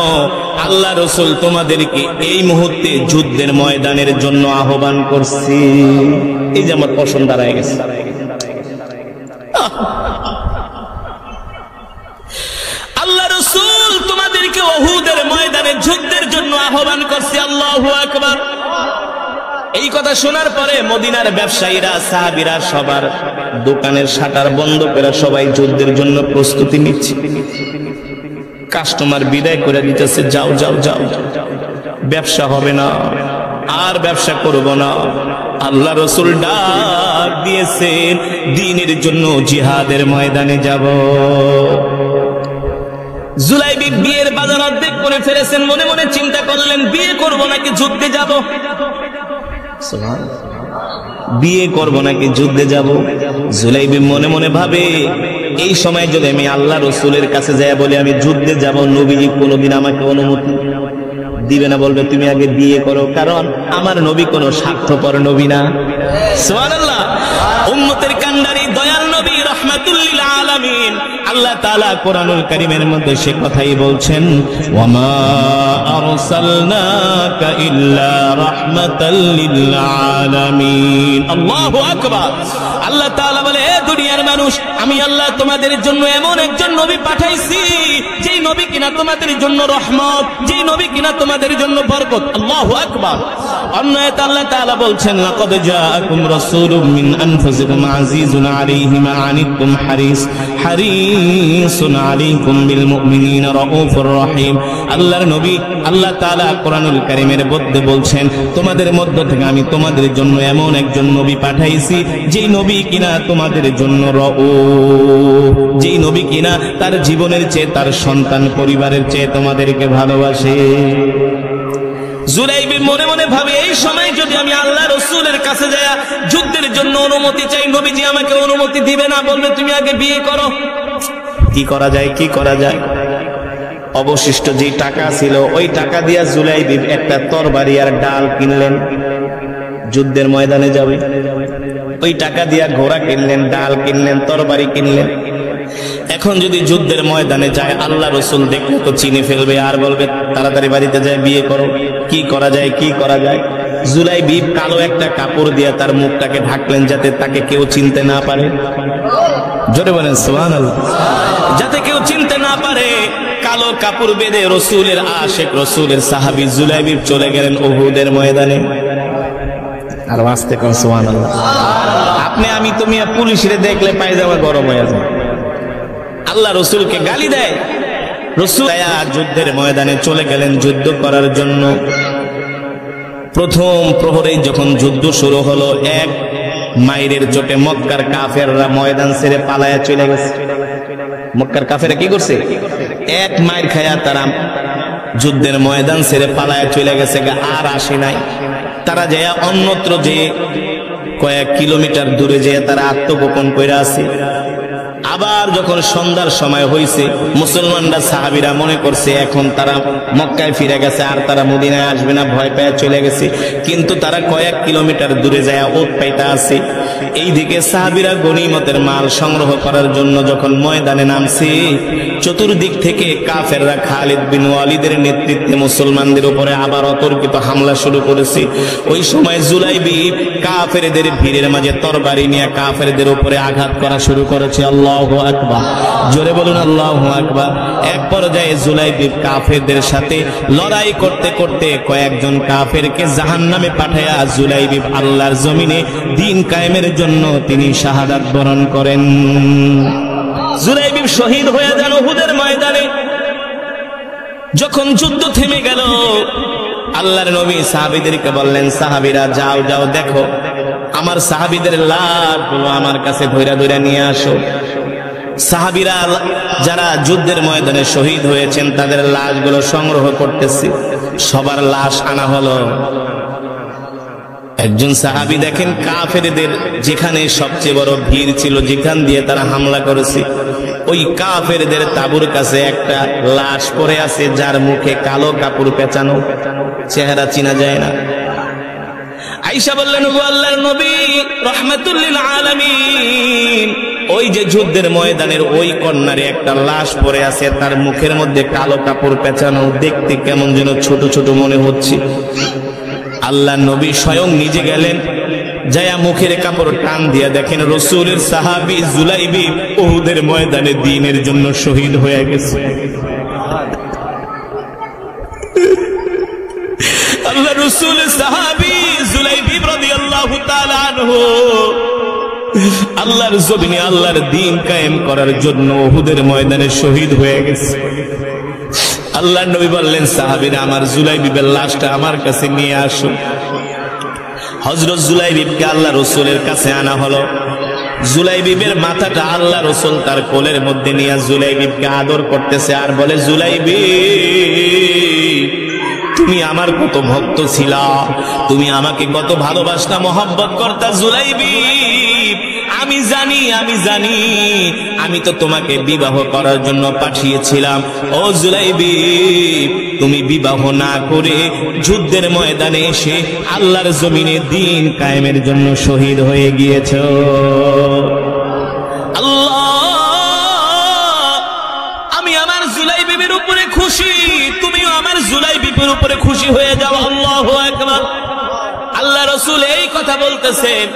Speaker 1: আল্লাহ রাসূল তোমাদেরকে এই মুহূর্তে যুদ্ধের ময়দানের জন্য আহ্বান করছি। এই যে আমার পছন্দ দাঁড়ায় গেছে। আল্লাহ রাসূল তোমাদেরকে উহুদের ময়দানে যুদ্ধের জন্য আহ্বান করছে। আল্লাহু আকবার। এই কথা শোনার পরে মদিনার ব্যবসায়ীরা, সাহাবীরা সবার দোকানের শাটার বন্ধ করে সবাই যুদ্ধের জন্য প্রস্তুতি নিচ্ছে। কাস্টমার বিদায় করে দিতেছে, যাও যাও যাও, ব্যবসা হবে না, আর ব্যবসা করব না। আল্লাহ রাসূল ডাক দিয়েছেন, দ্বীনের জন্য জিহাদের ময়দানে যাব। জুলাইবিব বিয়ের বাজার অর্ধেক করে ফেলেছেন। মনে মনে চিন্তা করলেন, বিয়ে করব নাকি যুদ্ধে যাব? বিয়ে করব নাকি যুদ্ধে যাব? জুলাইবিব মনে মনে ভাবে, এই সময় যদি আমি আল্লাহ রাসূলের কাছে যাই বলে আমি যুদ্ধে যাব, নবীজি কোনোদিন আমাকে অনুমতি দিবে না, বলবে তুমি আগে বিয়ে করো, কারণ আমার নবী কোনো স্বার্থপর নবী না। সুবহানাল্লাহ। উম্মতের কান্ডারি দয়াল নবী রাহমাতুল লিল আলামিন। আল্লাহ তাআলা কোরআনুল কারীমের মধ্যে সে কথাই বলছেন, ওয়ামা আরসালনাকা ইল্লা রাহমাতাল লিল আলামিন। আল্লাহু আকবার। আল্লাহ তাআলা বলে, হে দুনিয়ার মানুষ, আমি আল্লাহ তোমাদের জন্য এমন একজন নবী পাঠাইছি, যেই নবী কিনা তোমাদের জন্য রহমত, যেই নবী কিনা তোমাদের জন্য বরকত। আল্লাহু আকবার। অন্য আয়াতে আল্লাহ তাআলা বলছেন, লাকাদ জাআকুম রাসূলুম মিন আনফুসিকুম আজিজুন আলাইহি মা আনিতুম হারিসুন আলাইকুম বিল মুমিনিনা রাউফুর রহিম। আল্লাহর নবী, আল্লাহ তাআলা কোরআনুল কারীমের মধ্যে বলছেন, তোমাদের মধ্য থেকে আমি তোমাদের জন্য এমন একজন নবী পাঠাইছি, যেই নবী কিনা তোমাদের জন্য রাউফ, যেই নবী কিনা তার জীবনের চেয়ে, তার সন্তান পরিবারের চেয়ে তোমাদেরকে ভালোবাসে। জুলাইবি মনে মনে ভাবে, এই সময় যদি আমি আল্লাহ রসুলের কাছে যাই যুদ্ধের জন্য অনুমতি চাই, নবীজি আমাকে অনুমতি দিবে না, বলবে তুমি আগে বিয়ে করো। কি করা যায়, কি করা যায়? অবশিষ্ট যে টাকা ছিল ওই টাকা দিয়া জুলাইবি একটা তরবারি আর ডাল কিনলেন, যুদ্ধের ময়দানে যাবে। ওই টাকা দিয়া ঘোড়া কিনলেন, ডাল কিনলেন, তরবারি কিনলেন। এখন যদি যুদ্ধের ময়দানে যায়, আল্লাহ রসুল দেখলে তো চিনে ফেলবে আর বলবে তাড়াতাড়ি বাড়িতে যায় বিয়ে করো। কি করা যায়, কি করা যায়? জুলাইবি কালো একটা কাপড় দিয়া তার মুখটাকে ঢাকলেন যাতে তাকে কেউ চিনতে না পারে। জোরে বলেন সুবহানাল্লাহ। যাতে কেউ চিনতে না পারে কালো কাপড় বেঁধে রসুলের আশিক, রসুলের সাহাবী জুলাইবি চলে গেলেন উহুদের ময়দানে। আর আস্তে কোন সুবহানাল্লাহ। আপনি আমি তুমি পুলিশরে দেখলে পায়জামা গরম হয়ে যায়। আল্লাহ রসুলকে গালি দেয়। রসুল যুদ্ধের ময়দানে চলে গেলেন যুদ্ধ করার জন্য। প্রথম প্রহরে যখন যুদ্ধ শুরু হলো, এক মাইরের চোটে মক্কার কাফেররা ময়দান ছেড়ে পালায়া চলে গেছে। মক্কার কাফেররা কি করছে? এক মাইর খায়া তারা যুদ্ধের ময়দান ছেড়ে পালায়া চলে গেছে, আর আসে নাই। তারা যায় অন্যত্র যে কয়েক কিলোমিটার দূরে যেয়ে তারা আত্মগোপন করে আছে। আবার যখন সন্ধ্যার সময় হয়েছে, মুসলমানরা সাহাবীরা মনে করছে এখন তারা মক্কায় ফিরে গেছে, আর তারা মদিনায় আসবে না, ভয় পেয়ে চলে গেছে। কিন্তু তারা কয়েক কিলোমিটার দূরে যায় ওত পাইতে আছে। এইদিকে সাহাবীরা গনিমতের মাল সংগ্রহ করার জন্য যখন ময়দানে নামছে, চতুর্দিক থেকে কাফেররা খালিদ বিন ওয়ালিদের নেতৃত্বে মুসলমানদের উপরে আবার অতর্কিত হামলা শুরু করেছে। ওই সময় জুলাইবি কাফেরদের ভিড়ের মাঝে তরবারি নিয়ে কাফেরদের উপরে আঘাত করা শুরু করেছে। আল্লাহু আকবার, জোরে বলুন আল্লাহু আকবার। এক পর্যায়ে জুলাইবি কাফেরদের সাথে লড়াই করতে করতে কয়েকজন কাফেরকে জাহান্নামে পাঠায়া জুলাইবি আল্লাহর জমিনে দ্বীন কায়েমের জন্য তিনি শাহাদাত বরণ করেন। জুলাইবি শহীদ হয়ে যান উহুদের ময়দানে। যখন যুদ্ধ থেমে গেল, আল্লাহর নবী সাহাবীদেরকে বললেন, সাহাবীরা যাও যাও দেখো আমার সাহাবীদের লাশগুলো আমার কাছে ধইরা ধইরা নিয়ে আসো। সাহাবীরা যারা যুদ্ধের ময়দানে শহীদ হয়েছেন তাদের লাশগুলো সংগ্রহ করতেছে। সবার লাশ আনা হলো। একজন সাহাবী দেখেন কাফেরদের যেখানে সবচেয়ে বড় ভিড় ছিল, যেখান দিয়ে তারা হামলা করেছে, ওই কাফেরদের তাঁবুর কাছে একটা লাশ পড়ে আছে যার মুখে কালো কাপড় পেঁচানো, চেহারা চিনা যায় না। আয়েশা বললেন, ও আল্লাহর নবী রাহমাতুল লিল আলামিন, ওই যে যুদ্ধের ময়দানের ওই কর্নারে একটা লাশ পড়ে আছে, তার মুখের মধ্যে কালো কাপড় পেঁচানো, দেখতে কেমন যেন ছোট ছোট মনে হচ্ছে। আল্লাহর নবী স্বয়ং নিজে গেলেন, যায়া মুখের কাপড় টান দিয়া দেখেন রসুলের সাহাবী জুলাইবি উহুদের ময়দানে দ্বীনের জন্য শহীদ হয়ে গেছে। আল্লাহ রসুলের সাহাবী জুলাইবি রাদিয়াল্লাহু তাআলা আনহু আল্লাহর জমিনে আল্লাহর দ্বীন কায়েম করার জন্য উহুদের ময়দানে শহীদ হয়ে গেছে। আল্লাহর নবী বললেন, সাহাবীরা আমার জুলাইবিবের লাশটা আমার কাছে নিয়ে আসো। হযরত জুলাইবিবকে আল্লাহ রসুলের কাছে আনা হলো। জুলাইবিবের মাথাটা আল্লাহ রসুল তার কোলের মধ্যে নিয়ে জুলাইবিবকে আদর করতেছে আর বলে, জুলাইবি তুমি আমার কত ভক্ত ছিলা, তুমি আমাকে কত ভালোবাসতা, মহব্বত করতা। জুলাইবি আমি জানি, আমি তো তোমাকে বিবাহ করার জন্য পাঠিয়েছিলাম। ও জুলাইবি, তুমি বিবাহ না করে যুদ্ধের ময়দানে এসে আল্লাহর জমিনে দ্বীন কায়েমের জন্য শহীদ হয়ে গিয়েছো। আল্লাহ, আমি আমার জুলাইবির উপরে খুশি, তুমিও আমার জুলাইবির উপরে খুশি হয়ে যাও। আল্লাহু আকবার। আল্লাহ রাসূল এই কথা বলতেছেন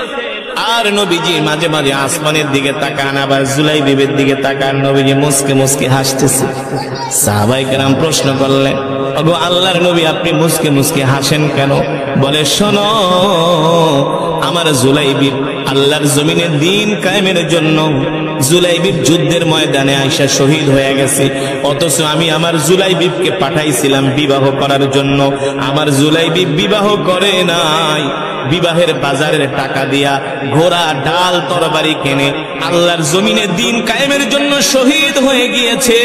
Speaker 1: আর নবীজি মাঝে মাঝে আসমানের দিকে তাকান, আবার জুলাইবিবের দিকে তাকান। নবীজি মুস্কে মুস্কে হাসতেছে। সাহাবায়ে কেরাম প্রশ্ন করলেন, ওগো আল্লাহর নবী আপনি মুস্কে মুস্কে হাসেন কেন? বলে, শোনো, আমার জুলাইবি আল্লাহর জমিনে দ্বীন কায়েমের জন্য জুলাইবিব যুদ্ধের ময়দানে আইসা শহীদ হয়ে গেছে, অথচ আমি আমার জুলাইবিবকে পাঠাইছিলাম বিবাহ করার জন্য। আমার জুলাইবিব বিবাহ করে নাই, বিবাহের বাজারের টাকা দিয়া ঘোড়া ডাল তরবারি কিনে আল্লাহর জমিনে দিন কায়েমের জন্য শহীদ হয়ে গিয়েছে।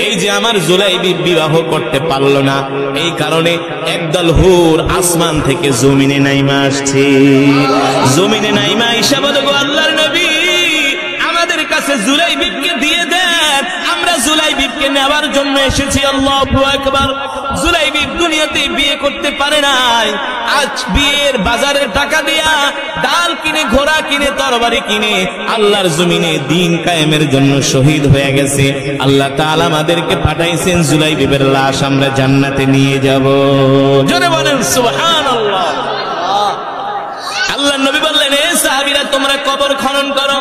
Speaker 1: এই যে আমার জুলাইবিব বিবাহ করতে পারলো না, এই কারণে একদল হুর আসমান থেকে জমিনে নাইমা আসছে। জমিনে নাইমা আইসা বলে, গো আল্লাহর নবী, আমাদের কাছে জুলাইবিবকে দিয়ে দেন, আমরা জুলাইবিবকে নেওয়ার জন্য এসেছি। আল্লাহু আকবার। জুলাইবিব দুনিয়াতে বিয়ে করতে পারে নাই, আজ বিয়ের বাজারের টাকা দিয়া ডাল কিনে ঘোড়া কিনে তরবারি কিনে আল্লাহর জমিনে দিন কায়েমের জন্য শহীদ হয়ে গেছে। আল্লাহ তাআলা আমাদেরকে পাঠাইছেন জুলাইবিবের লাশ আমরা জান্নাতে নিয়ে যাব। জোরে বলেন সুবহানাল্লাহ। আল্লাহর নবী বললেন, এ সাহাবীরা তোমরা কবর খনন করো,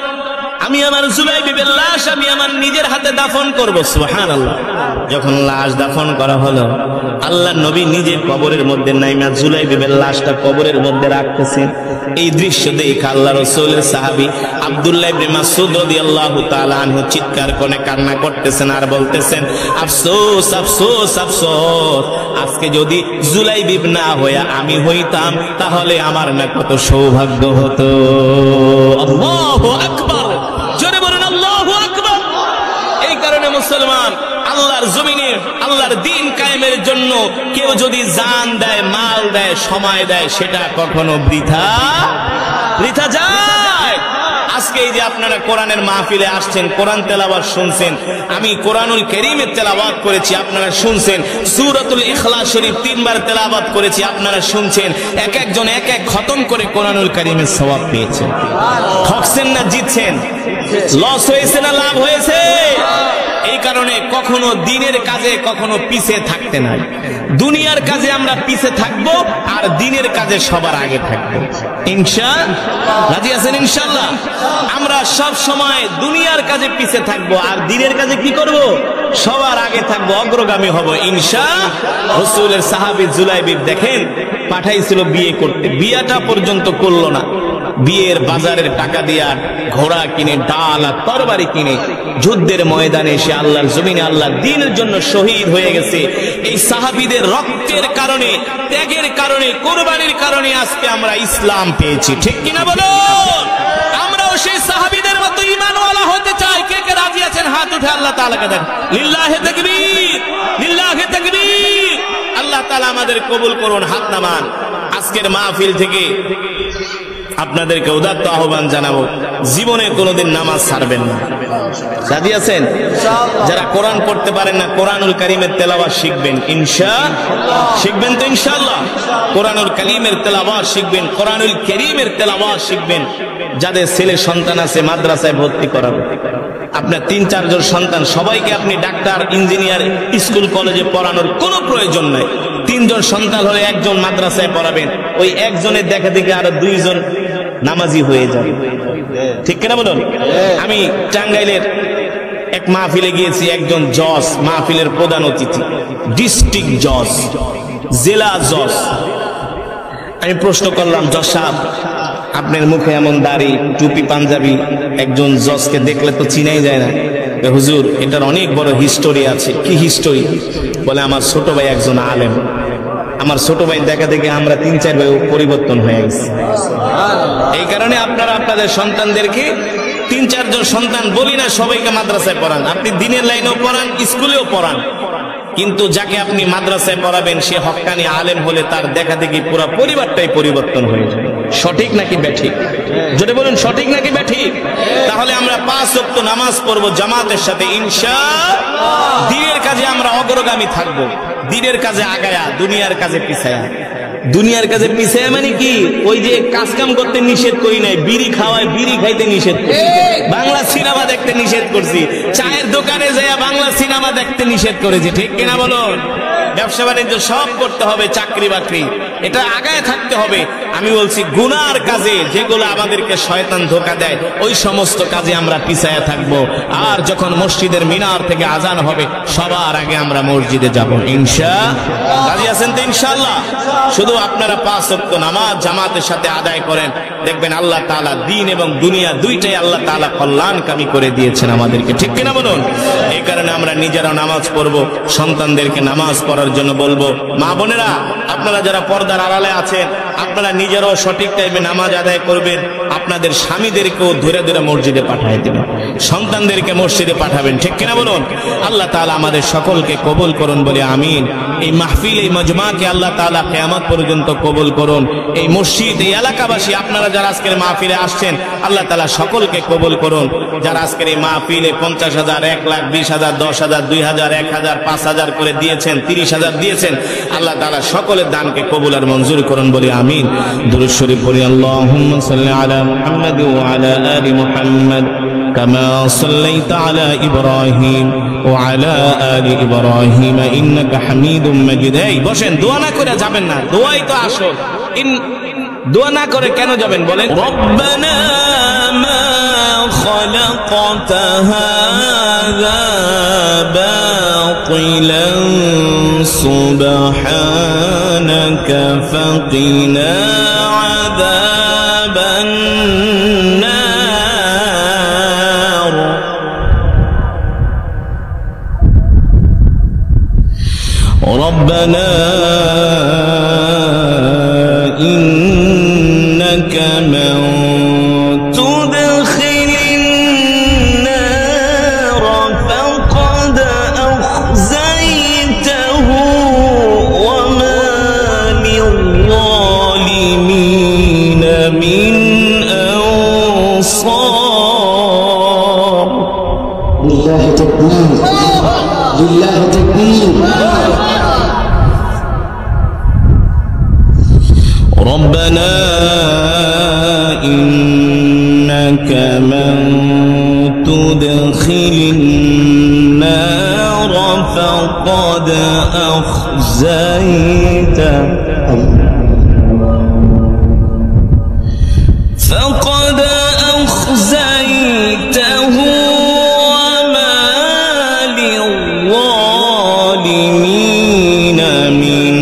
Speaker 1: আমি আমার জুলাইবিবের লাশ আমি আমার নিজের হাতে দাফন করব। সুবহানাল্লাহ। যখন লাশ দাফন করা হলো, আল্লাহর নবী নিজে কবরের মধ্যে নাইমা জুলাইবিবের লাশটা কবরের মধ্যে রাখতেছেন। এই দৃশ্য দেখে আল্লাহ রাসূলের সাহাবী আব্দুল্লাহ ইবনে মাসউদ রাদিয়াল্লাহু তাআলা আনহু চিৎকার করে কান্না করতেছেন আর বলতেছেন, আফসোস আফসোস আফসোস, আজকে যদি জুলাইবিব না হইয়া আমি হইতাম তাহলে আমার না কত সৌভাগ্য হতো। আল্লাহু আকবার। জোরে বলেন আল্লাহু আকবার। এই কারণে মুসলমান, আল্লাহর জমিনে আল্লাহর দ্বীন কায়েমের জন্য কেউ যদি জান দেয়, মাল দেয়, সময় দেয়, সেটা কখনো বৃথা যায়। আজকে এই যে আপনারা কোরআনের মাহফিলে আসছেন, কোরআন তেলাওয়াত শুনছেন, আমি কোরআনুল কারীমের তেলাওয়াত করেছি, আপনারা শুনছেন। সূরাতুল ইখলাস শরীফ 3 বার তেলাওয়াত করেছি, আপনারা শুনছেন। এক একজন এক এক খতম করে কোরআনুল কারীমের সওয়াব পেয়েছেন। ঠকছেন না জিতছেন? লস হয়েছে না লাভ হয়েছে? এই কারণে কখনো দিনের কাজে কখনো পিছে থাকতে নাই। দুনিয়ার কাজে আমরা পিছে থাকবো আর দিনের কাজে সবার আগে থাকবো। ইনশাআল্লাহ রাজি আছেন? ইনশাআল্লাহ আমরা সব সময় দুনিয়ার কাজে পিছে থাকবো আর দিনের কাজে কি করব? সবার আগে থাকবো, অগ্রগামী হব ইনশাআল্লাহ। রাসূলের সাহাবী জুলাইবিব দেখেন পাঠাইছিল বিয়ে করতে, বিয়েটা পর্যন্ত করলো না। বিয়ের বাজারের টাকা দিয়া ঘোড়া কিনে ডাল আর তরবারি কিনে যুদ্ধের ময়দানে এসে আল্লাহর জমিনে আল্লাহর দ্বীনের জন্য শহীদ হয়ে গেছে। এই সাহাবীদের রক্তের কারণে, ত্যাগের কারণে, কুরবানির কারণে আজকে আমরা ইসলাম পেয়েছি। ঠিক কিনা বলো? আমরাও সেই সাহাবীদের মতো ঈমানওয়ালা হতে চাই। কে কে রাজি আছেন হাত উঠে আল্লাহ তাআলাকে দেন। লিল্লাহি তাকবীর, লিল্লাহি তাকবীর। আল্লাহ তাআলা আমাদের কবুল করুন। হাত নামান। আজকের মাহফিল থেকে আপনাদেরকে উদাত্ত আহ্বান জানাবো, জীবনে কোনোদিন নামাজ ছাড়বেন না। রাজি আছেন? যারা কোরআন পড়তে পারেন না, কোরআনুল কারীমের তেলাওয়াত শিখবেন ইনশাআল্লাহ। শিখবেন তো ইনশাআল্লাহ? কোরআনুল কারীমের তেলাওয়াত শিখবেন, কোরআনুল কারীমের তেলাওয়াত শিখবেন। যাদের ছেলে সন্তান আছে মাদ্রাসায় ভর্তি করাবেন। আপনার 3-4 জন সন্তান, সবাইকে আপনি ডাক্তার, ইঞ্জিনিয়ার, স্কুল কলেজে পড়ানোর কোনো প্রয়োজন নাই। 3 জন সন্তান হলে 1 জন মাদ্রাসায় পড়াবেন। ওই একজনের দেখা দেখে আরো 2 জন নামাজি হয়ে যাবে। ঠিক কিনা বলুন? আমি টাঙ্গাইলের এক মাহফিলে গিয়েছি, একজন জজ, মাহফিলের প্রধান অতিথি, ডিস্ট্রিক্ট জজ, জেলা জজ। আমি প্রশ্ন করলাম, জজ সাহেব আপনার মুখে এমন দাড়ি, টুপি, পাঞ্জাবি, একজন জজকে দেখলে তো চিনাই যায় না। হুজুর এটার অনেক বড় হিস্টোরি আছে। কি হিস্টোরি? বলে আমার ছোট ভাই একজন আলেম, আমার ছোট ভাই দেখা দেখে আমরা 3-4 ভাই পরিবর্তন হয়ে গেছে। এই কারণে আপনারা আপনাদের সন্তানদেরকে 3-4 জন সন্তান বলি না সবাইকে মাদ্রাসায় পড়ান। আপনি দিনের লাইনেও পড়ান, স্কুলেও পড়ান, কিন্তু যাকে আপনি মাদ্রাসায় পড়াবেন সে হক্কানি আলেম হলে তার দেখা দেখি পুরো পরিবারটাই পরিবর্তন হয়ে যায়। সঠিক নাকি ব্যাঠিক? যদি বলেন সঠিক নাকি ব্যাঠিক? তাহলে আমরা 5 ওয়াক্ত নামাজ পড়বো জামাতের সাথে ইনশাআল্লাহ। দ্বীনের কাজে আমরা অগ্রগামী থাকবো, দ্বীনের কাজে আগায়া, দুনিয়ার কাজে পিছায়া। দুনিয়ার কাজে পিছায়া মানে কি? ওই যে কাজ কাম করতে নিষেধ করি নাই, বিড়ি খাওয়ায়, বিড়ি খাইতে নিষেধ করছি, বাংলা সিনেমা দেখতে নিষেধ করছি, চায়ের দোকানে যাইয়া বাংলা সিনেমা দেখতে নিষেধ করেছি। ঠিক কিনা বলুন? ব্যবসা বাণিজ্য সব করতে হবে, চাকরি বাকরি, এটা আগায় থাকতে হবে। আমি বলছি গুনার কাজে যেগুলো আমাদেরকে শয়তান ধোঁকা দেয় ওই সমস্ত কাজে আমরা পিছায়া থাকবো। আর যখন মসজিদের মিনার থেকে আজান হবে সবার আগে আমরা মসজিদে যাব ইনশাআল্লাহ। রাজি আছেন তো ইনশাআল্লাহ? শুধু আপনারা 5 ওয়াক্ত নামাজ জামাতের সাথে আদায় করেন, দেখবেন আল্লাহ তাআলা দিন এবং দুনিয়া দুইটাই আল্লাহ তাআলা কল্যাণকামী করে দিয়েছেন আমাদেরকে, ঠিক কিনা বলুন? এই কারণে আমরা নিজেরা নামাজ পড়বো, সন্তানদেরকে নামাজ পড়ার জন্য বলবো। মা বোনেরা, আপনারা যারা পর্দার আড়ালে আছেন আপনারা নিজেরাও সঠিক টাইমে নামাজ আদায় করবেন, আপনাদের স্বামীদেরকেও ধরে ধরে মসজিদে পাঠিয়ে দেবেন, সন্তানদেরকে মসজিদে পাঠাবেন, ঠিক কিনা বলুন? আল্লাহ তাআলা আমাদের সকলকে কবুল করুন বলে আমিন। এই মাহফিল, এই মজমাকে আল্লাহ তাআলা কিয়ামত পর্যন্ত কবুল করুন। এই মসজিদ, এই এলাকাবাসী আপনারা যারা আজকের মাহফিলে আসছেন আল্লাহ তাআলা সকলকে কবুল করুন। যারা আজকের এই মাহফিলে 50,000, 1 লাখ, 20,000, 10,000, 2,000, 1,000, 5,000 করে দিয়েছেন, 30,000 দিয়েছেন, আল্লাহ তাআলা সকলের দানকে কবুল আর মঞ্জুর করুন বলে আমিন। দুরূদ শরীফ পড়ি। আল্লাহুম্মা সাল্লি আলা মুহাম্মাদ ওয়া আলা আলি মুহাম্মাদ কামা সাল্লাইতা আলা ইব্রাহিম ওয়া আলা আলি ইব্রাহিম ইন্নাকা হামিদুম মাজিদ। এই বসেন, দোয়া না করে যাবেন না, দোয়াই তো আসল। দোয়া না করে কেন যাবেন বলেন? রব্বানা মা খালাকতা হাযা বাতিলান সুবহানাকা ফাকিনা আযাবান নার। রব্বানা إنك من تدخل النار فقد أخزيته وما للظالمين من أنصار.
Speaker 2: لله تكبير، لله تكبير.
Speaker 1: ربنا إنك من تدخل النار فقد أخزيته فقد أخزيته وما للظالمين من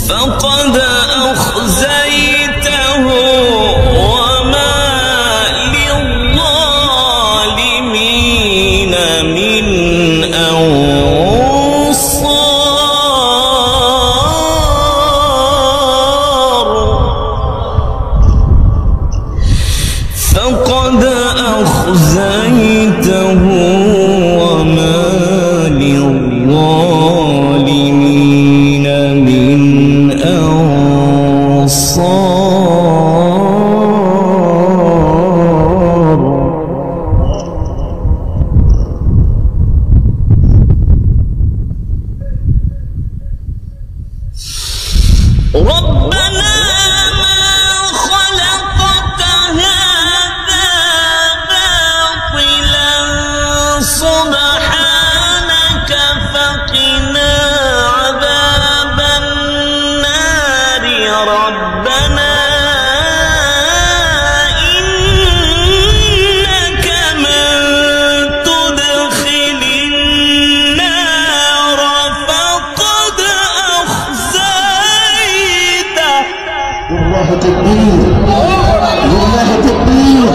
Speaker 1: فقد أخزيته وما للظالمين من أنصار. فقد أخزيته وما للظالمين من أنصار. ربنا ما خلقت هذا باطلا سبحانك فقنا عذاب النار. ربنا إنك من تدخل النار فقد أخزيته.
Speaker 2: لله تكبير، لله تكبير.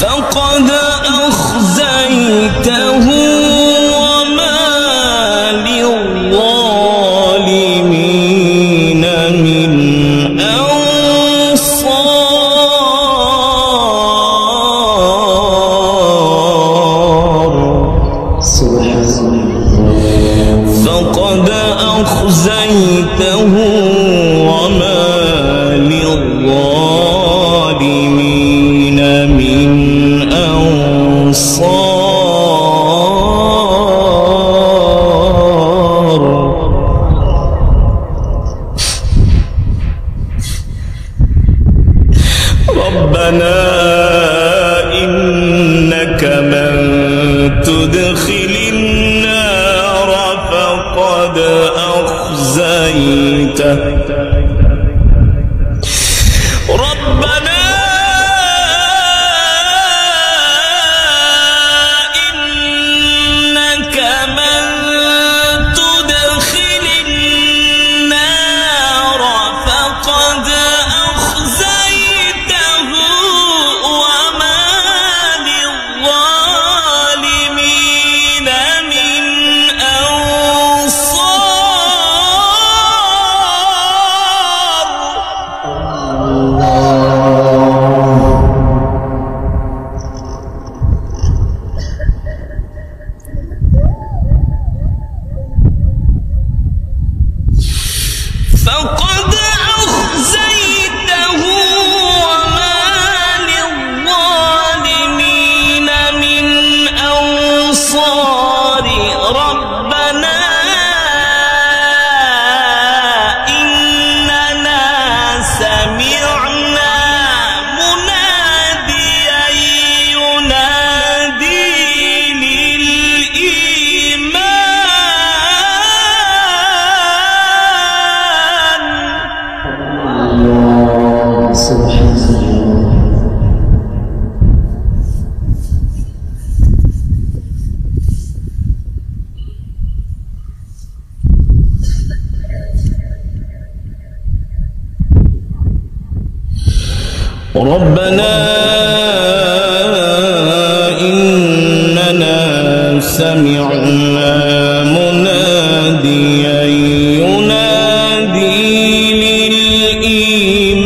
Speaker 1: فقد أخزيته وما للظالمين من أنصار.
Speaker 2: سبحان الله.
Speaker 1: فقد أخزيته وما للظالمين من أنصار. ربنا إنك من تدخل النار فقد أخزيته وما للظالمين من فقد أخزيته وما للظالمين من أنصار ربنا إننا سمعنا مناديا ينادي للإيمان
Speaker 2: سبحان الله.
Speaker 1: ربنا إننا سمعنا مناديا ينادي للإيمان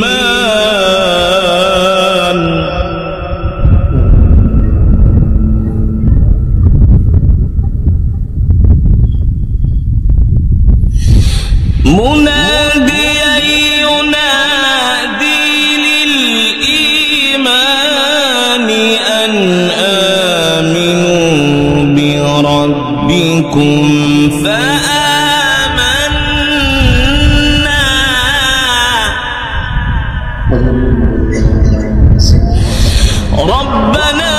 Speaker 1: مناديا ينادي للإيمان أن آمنوا بربكم فآمنا ربنا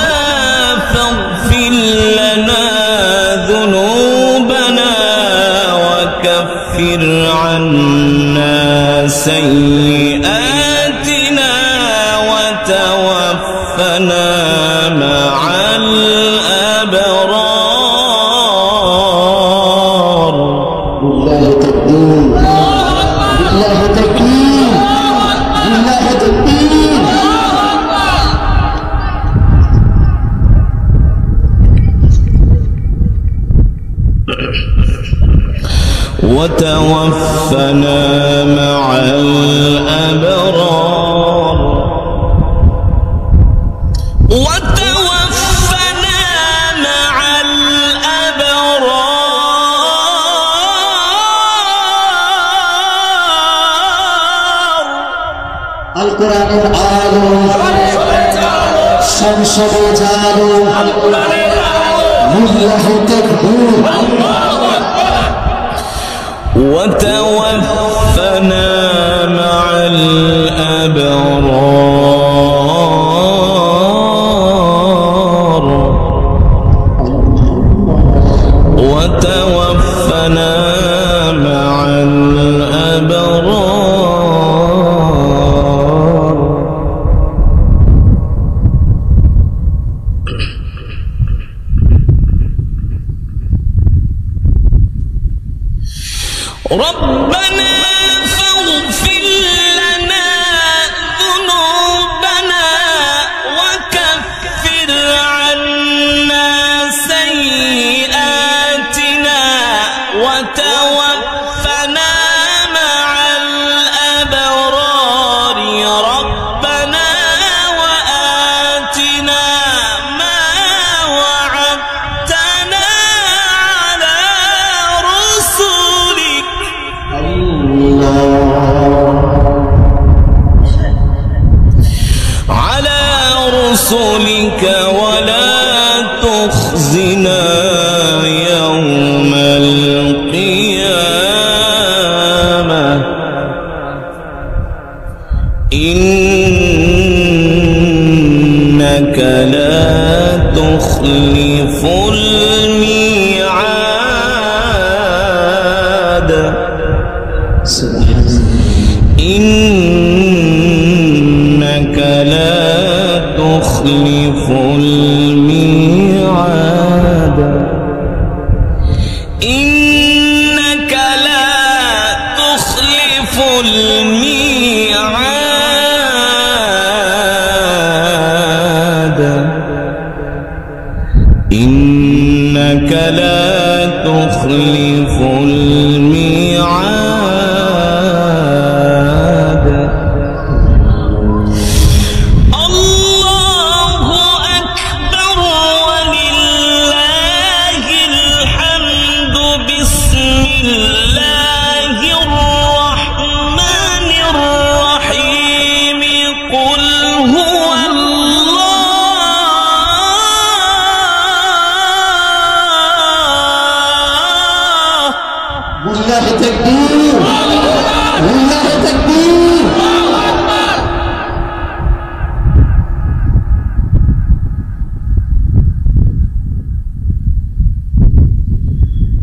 Speaker 1: فاغفر لنا ذنوبنا وكفر عنا سيئاتنا وتوفنا مع الأبرار
Speaker 2: لله تكبير، لله تكبير، لله تكبير.
Speaker 1: وتوفنا مع الأبرار وتوفنا مع الأبرار
Speaker 2: القرآن العالم شمس رجال لله تكبير.
Speaker 1: وتوفنا مع الأبرار وتوفنا مع الأبرار ربنا فاغفر لنا ذنوبنا وكفر عنا سيئاتنا وتوفنا مع الأبرار ربنا وآتنا ما وعدتنا على رسلك ولا تخزنا يوم القيامة إنك لا تخلف الميعاد.
Speaker 2: سبحان الله.
Speaker 1: إنك لا تخلف الميعاد إنك لا تخلف الميعاد إنك لا تخلف الميعاد الله أكبر ولله الحمد بسم الله الرحمن الرحيم قل هو
Speaker 2: لله تكبير لله تكبير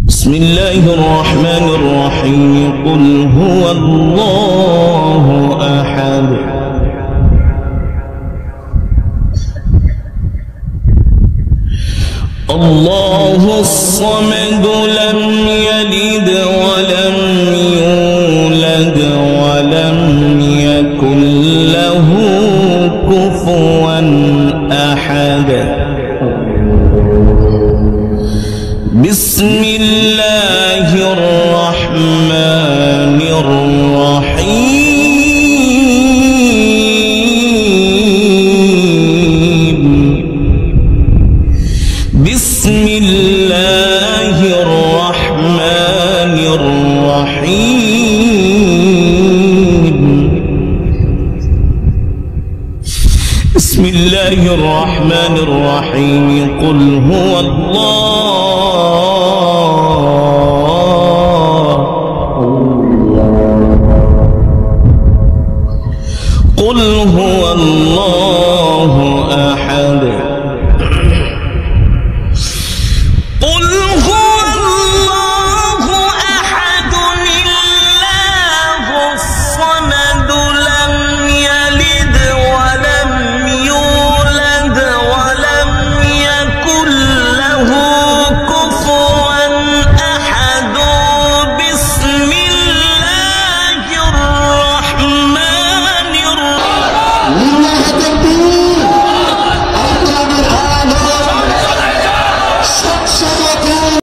Speaker 1: بسم الله الرحمن الرحيم قل هو الله أحد الله الصمد لم يلد ولم يولد ولم يكن له كفوا أحد بسم الله الرحمن الرحيم بسم الله الرحمن الرحيم بسم الله الرحمن الرحيم قل هو قل هو الله